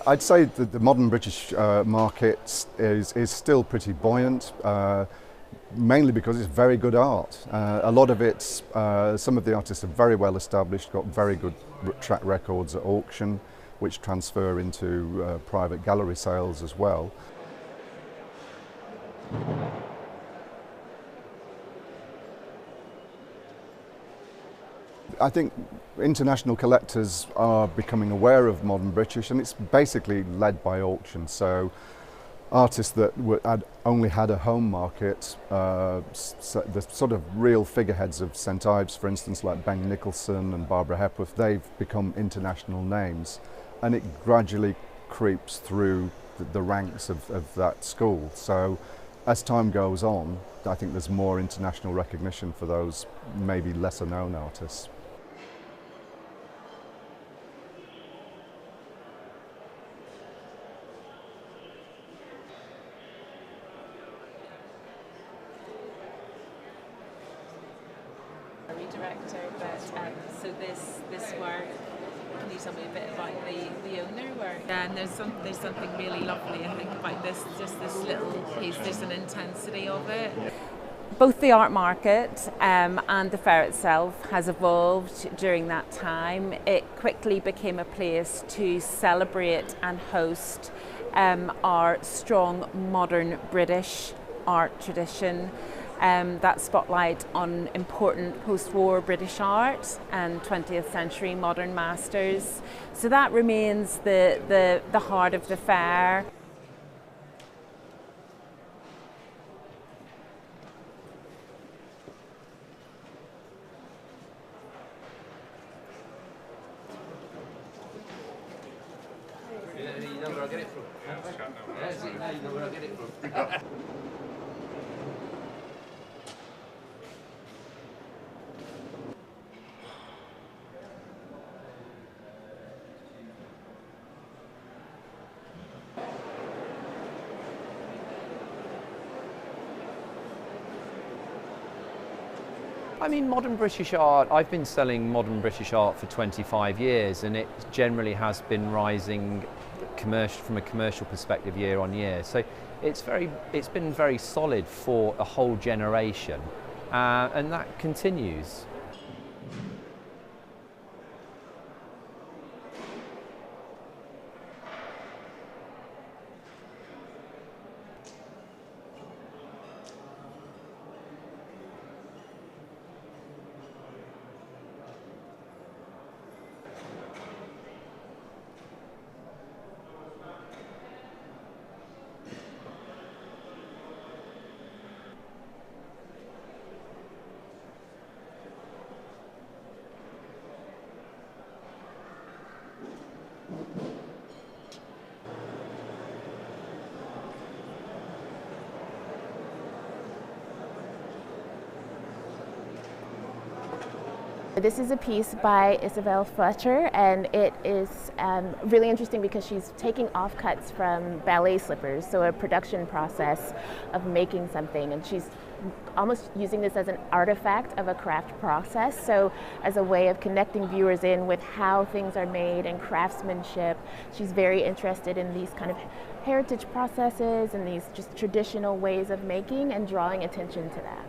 I'd say that the modern British market is still pretty buoyant, mainly because it's very good art. A lot of it's, some of the artists are very well established, got very good track records at auction, which transfer into private gallery sales as well. I think international collectors are becoming aware of modern British, and it's basically led by auction. So artists that had only had a home market, the sort of real figureheads of St Ives, for instance, like Ben Nicholson and Barbara Hepworth, they've become international names, and it gradually creeps through the ranks of that school. So as time goes on, I think there's more international recognition for those maybe lesser known artists. Director, but so this work, can you tell me a bit about the owner work? Yeah, and there's something really lovely, I think, about this little piece. There's an intensity of it. Both the art market and the fair itself has evolved during that time. It quickly became a place to celebrate and host our strong modern British art tradition. That spotlight on important post-war British art and 20th century modern masters. So that remains the heart of the fair. You know where I get it from? Yes, you know where I get it from. I mean, modern British art, I've been selling modern British art for 25 years, and it generally has been rising from a commercial perspective year on year. So it's been very solid for a whole generation, and that continues. This is a piece by Isabel Fletcher, and it is really interesting because she's taking offcuts from ballet slippers, so a production process of making something, and she's almost using this as an artifact of a craft process, so as a way of connecting viewers in with how things are made and craftsmanship. She's very interested in these kind of heritage processes and these just traditional ways of making and drawing attention to that.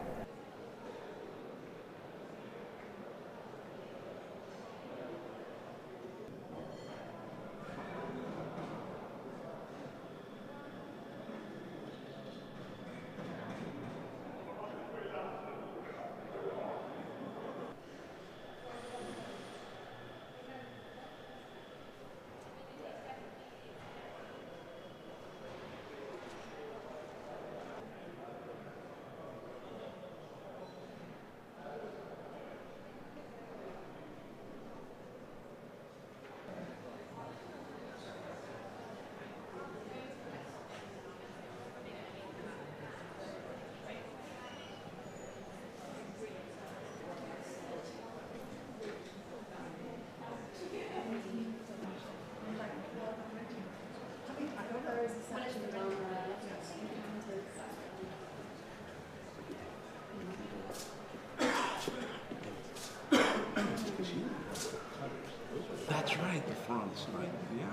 right, the fronts, right? Yeah.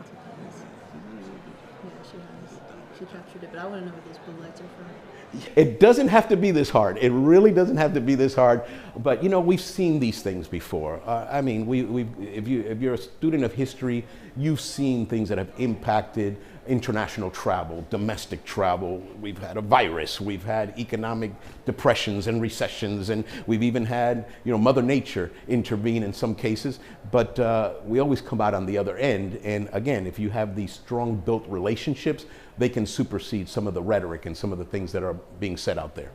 Yeah, she has. She captured it, but I want to know where those blue lights are from. It doesn't have to be this hard. It really doesn't have to be this hard. But you know, we've seen these things before. I mean, if you're a student of history, you've seen things that have impacted international travel, domestic travel. We've had a virus. We've had economic depressions and recessions, and we've even had, you know, Mother Nature intervene in some cases. But we always come out on the other end. And again, if you have these strong built relationships, they can supersede some of the rhetoric and some of the things that are being said out there.